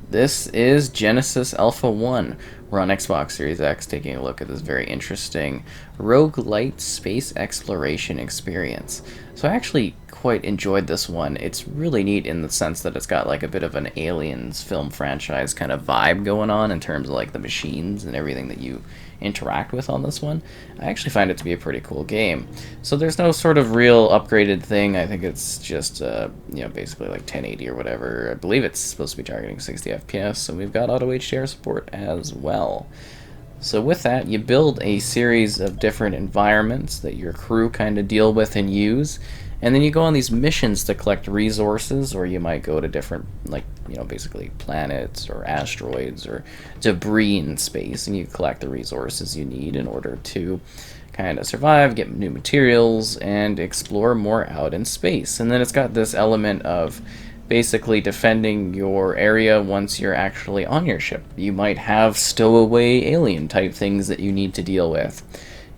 This is Genesis Alpha 1. We're on Xbox Series X taking a look at this very interesting roguelite space exploration experience. So I actually quite enjoyed this one. It's really neat in the sense that it's got like a bit of an Aliens film franchise kind of vibe going on in terms of like the machines and everything that you interact with on this one. I actually find it to be a pretty cool game. So there's no sort of real upgraded thing. I think it's just basically like 1080 or whatever. I believe it's supposed to be targeting 60 FPS, so we've got auto HDR support as well. So with that, you build a series of different environments that your crew kind of deal with and use, and then you go on these missions to collect resources, or you might go to different, basically planets or asteroids or debris in space, and you collect the resources you need in order to kind of survive, get new materials, and explore more out in space. And then it's got this element of basically defending your area once you're actually on your ship. You might have stowaway alien type things that you need to deal with.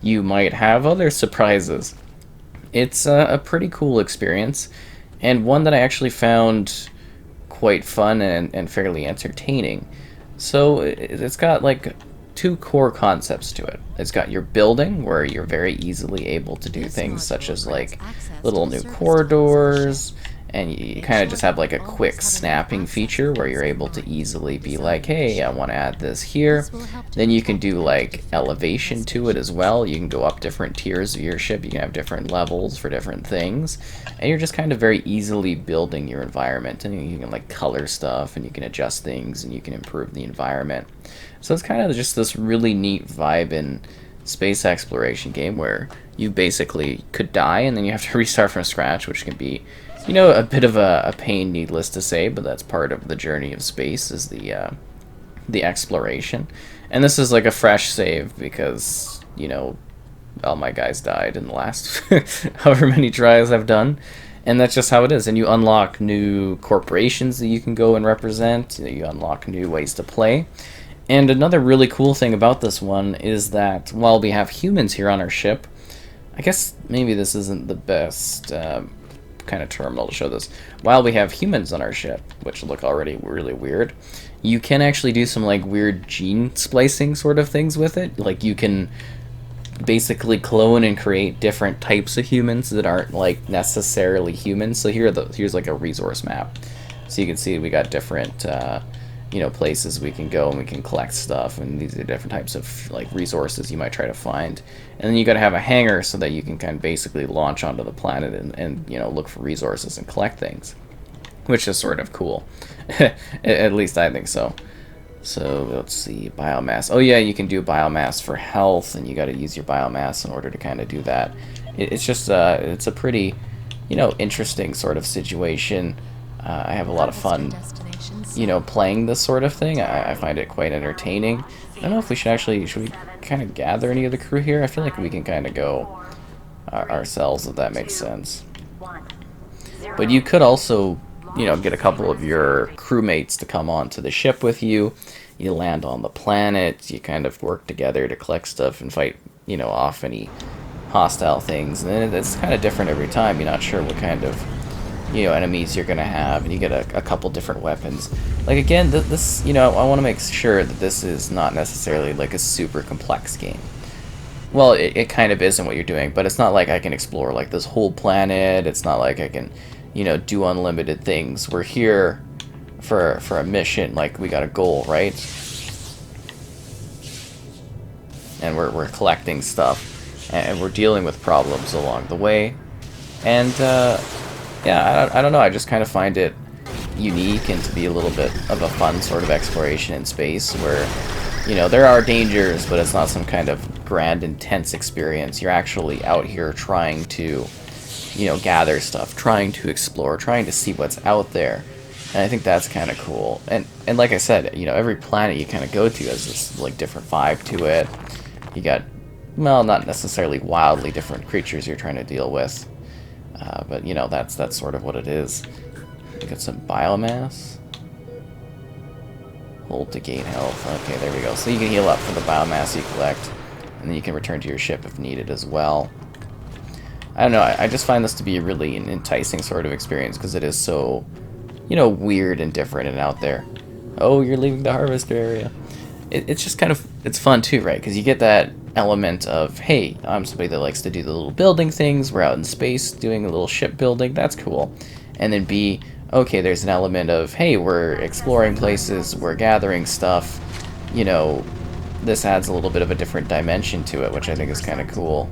You might have other surprises. It's a pretty cool experience, and one that I actually found quite fun and fairly entertaining. So it's got like two core concepts to it. It's got your building, where you're very easily able to do things such as like little new corridors, and you kind of just have like a quick snapping feature where you're able to easily be like, hey, I want to add this here. Then you can do like elevation to it as well. You can go up different tiers of your ship. You can have different levels for different things, and you're just kind of very easily building your environment, and you can like color stuff, and you can adjust things, and you can improve the environment. So it's kind of just this really neat vibe in space exploration game where you basically could die and then you have to restart from scratch, which can be a bit of a pain, needless to say, but that's part of the journey of space, is the exploration. And this is like a fresh save because, all my guys died in the last however many tries I've done. And that's just how it is. And you unlock new corporations that you can go and represent. You unlock new ways to play. And another really cool thing about this one is that while we have humans here on our ship, I guess maybe this isn't the best kind of terminal to show this. While we have humans on our ship, which look already really weird, you can actually do some like weird gene splicing sort of things with it. Like you can basically clone and create different types of humans that aren't like necessarily humans. So here's like a resource map. So you can see we got different places we can go and we can collect stuff, and these are different types of like resources you might try to find. And then you got to have a hangar so that you can kind of basically launch onto the planet and look for resources and collect things, which is sort of cool. At least I think so. So let's see, biomass. Oh yeah, you can do biomass for health, and you got to use your biomass in order to kind of do that. It's just it's a pretty interesting sort of situation. I have a lot of fun playing this sort of thing. I find it quite entertaining. I don't know if we should we kind of gather any of the crew here? I feel like we can kind of go ourselves, if that makes sense. But you could also, get a couple of your crewmates to come onto the ship with you. You land on the planet, you kind of work together to collect stuff and fight, off any hostile things. And it's kind of different every time. You're not sure what kind of enemies you're gonna have, and you get a couple different weapons. Like again, this I want to make sure that this is not necessarily like a super complex game. Well, it kind of isn't what you're doing, but it's not like I can explore like this whole planet. It's not like I can do unlimited things. We're here for a mission, like we got a goal, right? And we're collecting stuff, and we're dealing with problems along the way. And yeah, I don't know, I just kind of find it unique and to be a little bit of a fun sort of exploration in space where, there are dangers, but it's not some kind of grand, intense experience. You're actually out here trying to, gather stuff, trying to explore, trying to see what's out there. And I think that's kind of cool. And like I said, every planet you kind of go to has this, like, different vibe to it. You got, well, not necessarily wildly different creatures you're trying to deal with. But that's sort of what it is. You got some biomass. Hold to gain health. Okay, there we go. So you can heal up for the biomass you collect, and then you can return to your ship if needed as well. I don't know. I just find this to be a really an enticing sort of experience because it is so, weird and different and out there. Oh, you're leaving the harvester area. It's just kind of, it's fun too, right? Because you get that element of, hey, I'm somebody that likes to do the little building things. We're out in space doing a little ship building. That's cool. And then B, okay, there's an element of, hey, we're exploring places, we're gathering stuff. You know, this adds a little bit of a different dimension to it, which I think is kind of cool.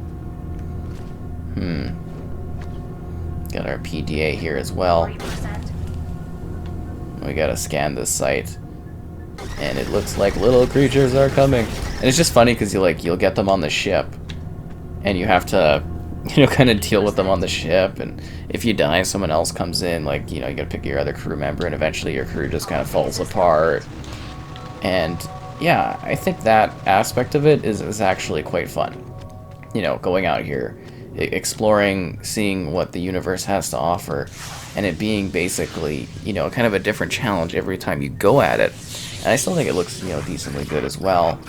Got our PDA here as well. We gotta scan this site. And it looks like little creatures are coming. And it's just funny because you'll get them on the ship. And you have to, kind of deal with them on the ship. And if you die, someone else comes in. Like, you gotta pick your other crew member. And eventually your crew just kind of falls apart. And yeah, I think that aspect of it is actually quite fun. Going out here, exploring, seeing what the universe has to offer, and it being basically, kind of a different challenge every time you go at it. And I still think it looks, decently good as well.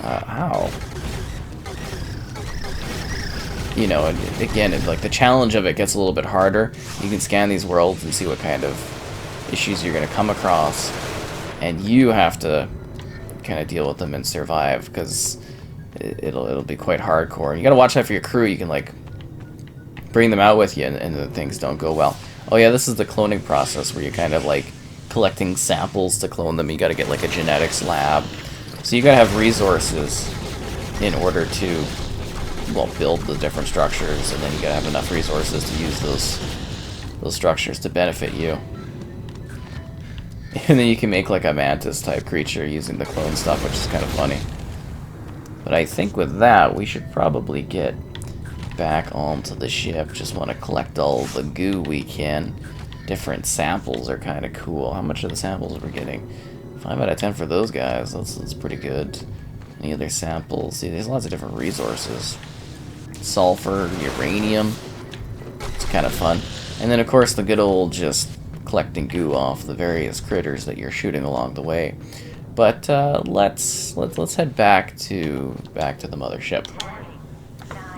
Ow. And again, like the challenge of it gets a little bit harder. You can scan these worlds and see what kind of issues you're going to come across, and you have to kind of deal with them and survive, because it'll be quite hardcore. And you got to watch out for your crew. You can like bring them out with you, and the things don't go well. Oh yeah, this is the cloning process where you're kind of like collecting samples to clone them. You got to get like a genetics lab, so you got to have resources in order to, well, build the different structures, and then you got to have enough resources to use those structures to benefit you. And then you can make like a mantis type creature using the clone stuff, which is kind of funny. But I think with that, we should probably get back onto the ship. Just want to collect all the goo we can. Different samples are kind of cool. How much are the samples we're getting? 5 out of 10 for those guys. That's pretty good. Any other samples? See, there's lots of different resources. Sulfur, uranium. It's kind of fun. And then, of course, the good old just collecting goo off the various critters that you're shooting along the way. But let's head back to the mothership.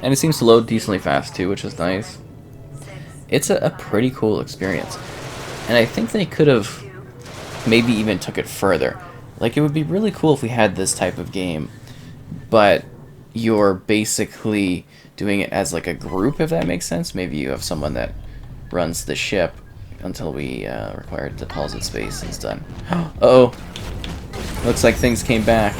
And it seems to load decently fast too, which is nice. It's a pretty cool experience. And I think they could have maybe even took it further. Like, it would be really cool if we had this type of game, but you're basically doing it as like a group, if that makes sense. Maybe you have someone that runs the ship until we require deposit space is done. Uh-oh. Looks like things came back.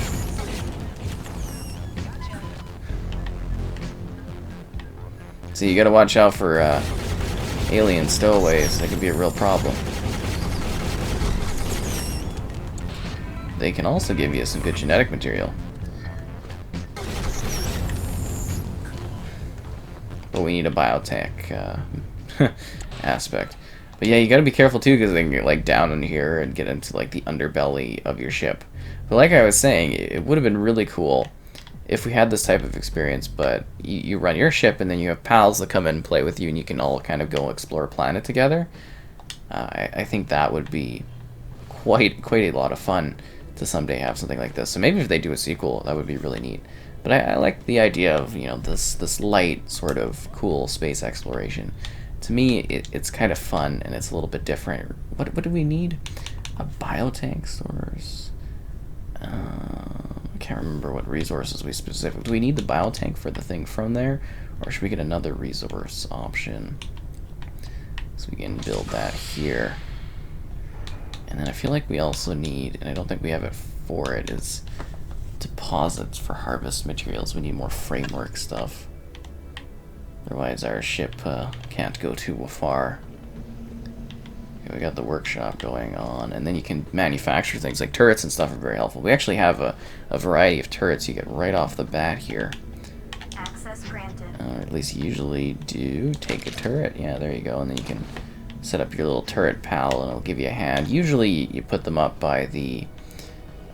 So you gotta watch out for alien stowaways. That could be a real problem. They can also give you some good genetic material. But we need a biotech aspect. But yeah, you gotta be careful too, because they can get like down in here and get into like the underbelly of your ship. But like I was saying, it would have been really cool if we had this type of experience, but you run your ship and then you have pals that come in and play with you, and you can all kind of go explore a planet together. I think that would be quite a lot of fun to someday have something like this. So maybe if they do a sequel, that would be really neat. But I like the idea of, this light sort of cool space exploration. To me, it's kind of fun, and it's a little bit different. What do we need? A biotank source? I can't remember what resources we specifically... Do we need the biotank for the thing from there? Or should we get another resource option? So we can build that here. And then I feel like we also need, and I don't think we have it for it, is deposits for harvest materials. We need more framework stuff. Otherwise our ship can't go too far. Okay, we got the workshop going on, and then you can manufacture things like turrets and stuff are very helpful. We actually have a variety of turrets you get right off the bat here. Access granted. Or at least you usually do. Take a turret, yeah, there you go, and then you can set up your little turret pal and it'll give you a hand. Usually you put them up by the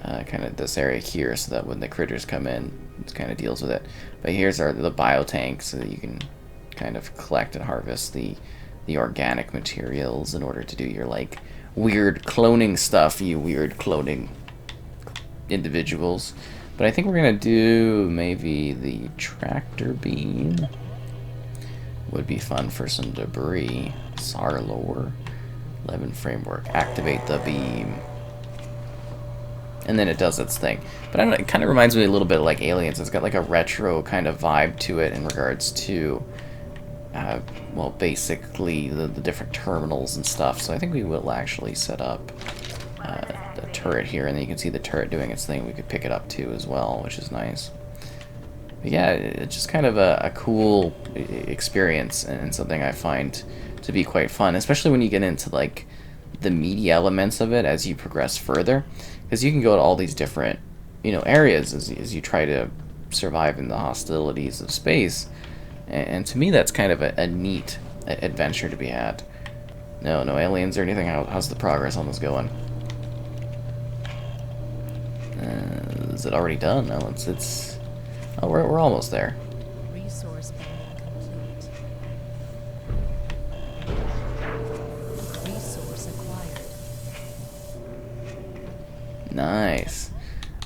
kind of this area here, so that when the critters come in, it kind of deals with it. But here's the biotank, so that you can kind of collect and harvest the organic materials in order to do your like weird cloning stuff, you weird cloning individuals. But I think we're gonna do maybe the tractor beam. Would be fun for some debris. SAR lore. 11 framework. Activate the beam. and then it does its thing. But I don't know, it kind of reminds me a little bit like Aliens. It's got like a retro kind of vibe to it in regards to, well, basically the different terminals and stuff. So I think we will actually set up the turret here, and then you can see the turret doing its thing. We could pick it up too as well, which is nice. But yeah, it's just kind of a cool experience and something I find to be quite fun, especially when you get into like the meaty elements of it as you progress further, because you can go to all these different, you know, areas as you try to survive in the hostilities of space, and to me that's kind of a neat adventure to be had. No aliens or anything. How's the progress on this going? Is it already done? No, it's. Oh, we're almost there. Resource banding complete. Resource acquired. Nice.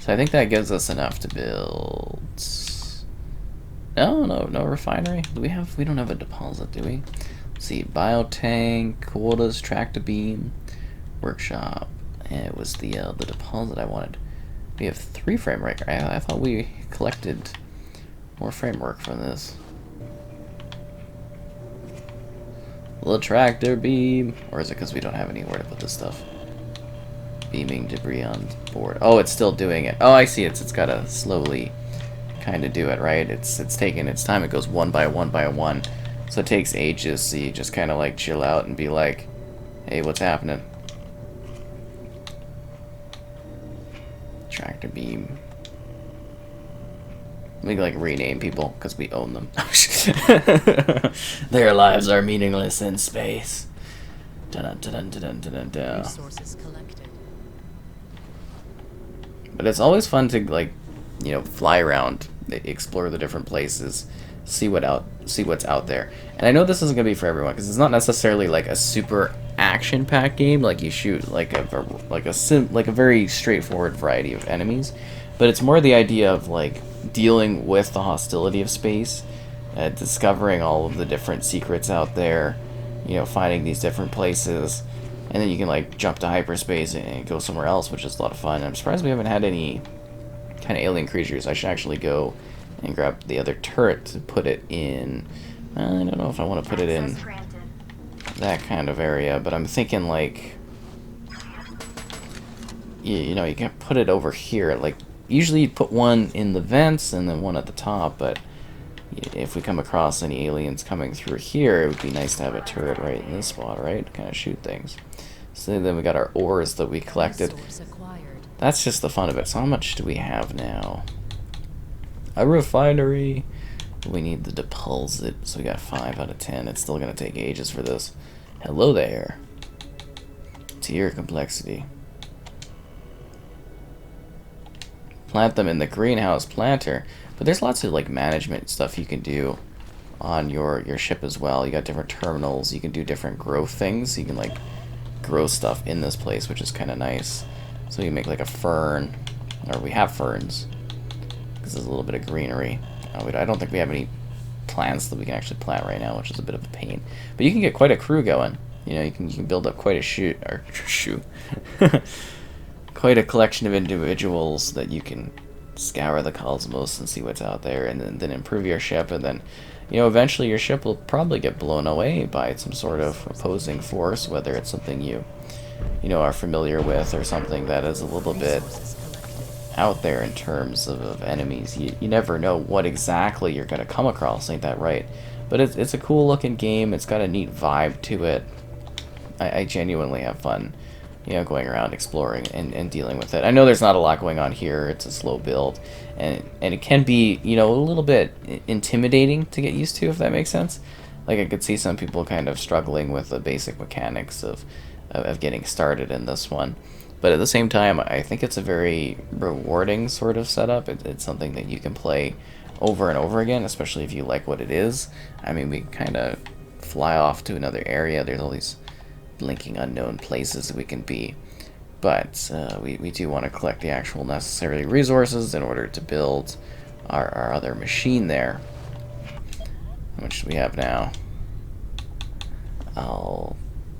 So I think that gives us enough to build. No refinery. We don't have a deposit, do we? Let's see, biotank, quotas, tractor beam, workshop. And it was the deposit I wanted. We have 3 framework. I thought we collected more framework from this. The tractor beam. Or is it because we don't have anywhere to put this stuff? Beaming debris on board. Oh, it's still doing it. Oh, I see. It's got to slowly kind of do it, right? It's taking its time. It goes one by one. So it takes ages. So you just kind of like chill out and be like, hey, what's happening? Tractor beam. We like rename people because we own them. Their lives are meaningless in space. Resources collected. But it's always fun to like, you know, fly around, explore the different places, see what's out there. And I know this isn't gonna be for everyone because it's not necessarily like a super action-packed game. Like you shoot like a very straightforward variety of enemies, but it's more the idea of like dealing with the hostility of space, discovering all of the different secrets out there, you know, finding these different places, and then you can like jump to hyperspace and go somewhere else, which is a lot of fun. I'm surprised we haven't had any kind of alien creatures. I should actually go and grab the other turret to put it in. I don't know if I want to put it in that kind of area, but I'm thinking like, you know, you can put it over here. Like usually you'd put one in the vents and then one at the top, but if we come across any aliens coming through here, it would be nice to have a turret right in this spot, right? Kind of shoot things. So then we got our ores that we collected. That's just the fun of it. So how much do we have now? A refinery. We need the deposit. So we got 5 out of 10. It's still going to take ages for this. Hello there. Tier complexity. Plant them in the greenhouse planter. But there's lots of like management stuff you can do on your ship as well. You got different terminals. You can do different growth things. You can like grow stuff in this place, which is kind of nice. So you make like a fern, or we have ferns, because there's a little bit of greenery. I don't think we have any plants that we can actually plant right now, which is a bit of a pain. But you can get quite a crew going. You know, you can build up quite a quite a collection of individuals that you can scour the cosmos and see what's out there, and then improve your ship, and then, you know, eventually your ship will probably get blown away by some sort of opposing force, whether it's something you know, are familiar with, or something that is a little bit out there in terms of enemies. You never know what exactly you're going to come across, ain't that right? But it's a cool looking game. It's got a neat vibe to it. I genuinely have fun, you know, going around exploring and dealing with it. I know there's not a lot going on here. It's a slow build, and it can be, you know, a little bit intimidating to get used to, if that makes sense. Like I could see some people kind of struggling with the basic mechanics of getting started in this one. But at the same time, I think it's a very rewarding sort of setup. It's something that you can play over and over again, especially if you like what it is. I mean, we kind of fly off to another area. There's all these blinking unknown places that we can be. But we do want to collect the actual necessary resources in order to build our other machine there. How much do we have now?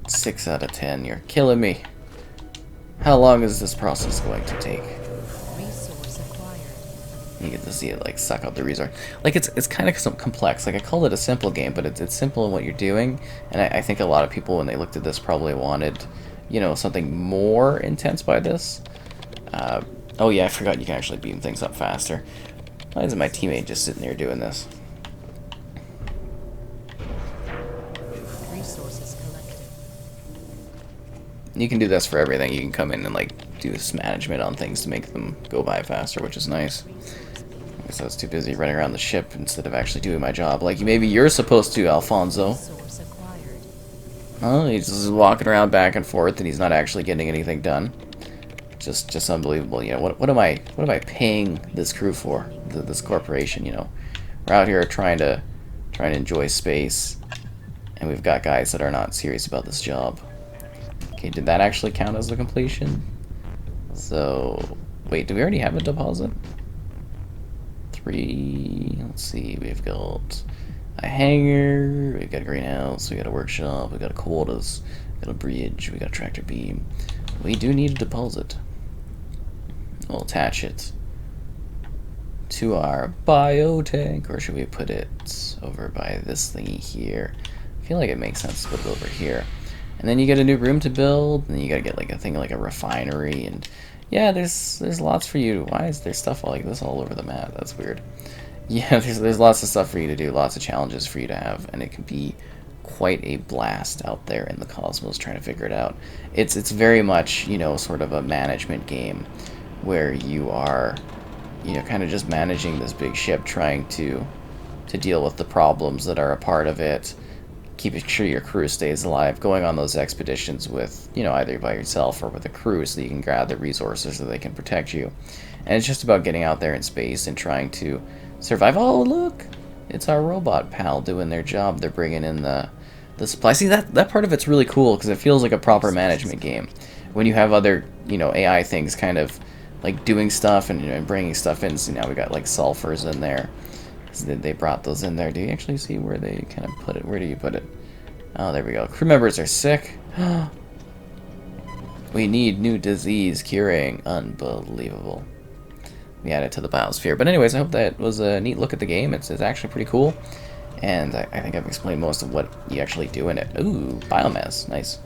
6 out of 10. You're killing me. How long is this process going to take? You get to see it like suck out the resource. Like it's kind of complex. Like I call it a simple game, but it's simple in what you're doing. And I think a lot of people when they looked at this probably wanted, you know, something more intense by this. Oh yeah, I forgot you can actually beam things up faster. Why isn't my teammate just sitting there doing this? Resources collected. You can do this for everything. You can come in and like do this management on things to make them go by faster, which is nice. I guess I was too busy running around the ship instead of actually doing my job. Like maybe you're supposed to, Alfonso. Resource acquired. Oh, he's just walking around back and forth, and he's not actually getting anything done. Just unbelievable. You know, what am I paying this crew for? This corporation, you know, we're out here trying to enjoy space, and we've got guys that are not serious about this job. Okay, did that actually count as the completion? So, wait, do we already have a deposit? 3. Let's see. We've got a hangar. We've got a greenhouse. We got a workshop. We got a quarters. We got a bridge. We got a tractor beam. We do need a deposit. We'll attach it to our biotank, or should we put it over by this thingy here? I feel like it makes sense to put it over here. And then you get a new room to build, and then you gotta get like a thing like a refinery, and yeah, there's lots for you. Why is there stuff like this all over the map? That's weird. Yeah, there's lots of stuff for you to do, lots of challenges for you to have, and it can be quite a blast out there in the cosmos trying to figure it out. It's very much, you know, sort of a management game where you are, you know, kind of just managing this big ship, trying to deal with the problems that are a part of it, keeping sure your crew stays alive, going on those expeditions with, you know, either by yourself or with a crew so that you can grab the resources so they can protect you. And it's just about getting out there in space and trying to survive. Oh, look! It's our robot pal doing their job. They're bringing in the splicing. That part of it's really cool because it feels like a proper management game. When you have other, you know, AI things kind of like doing stuff and, you know, bringing stuff in. So now we got like sulfurs in there. So they brought those in there. Do you actually see where they kind of put it? Where do you put it? Oh, there we go. Crew members are sick. We need new disease curing. Unbelievable. We added to the biosphere. But anyways, I hope that was a neat look at the game. It's actually pretty cool. And I think I've explained most of what you actually do in it. Ooh, biomass. Nice.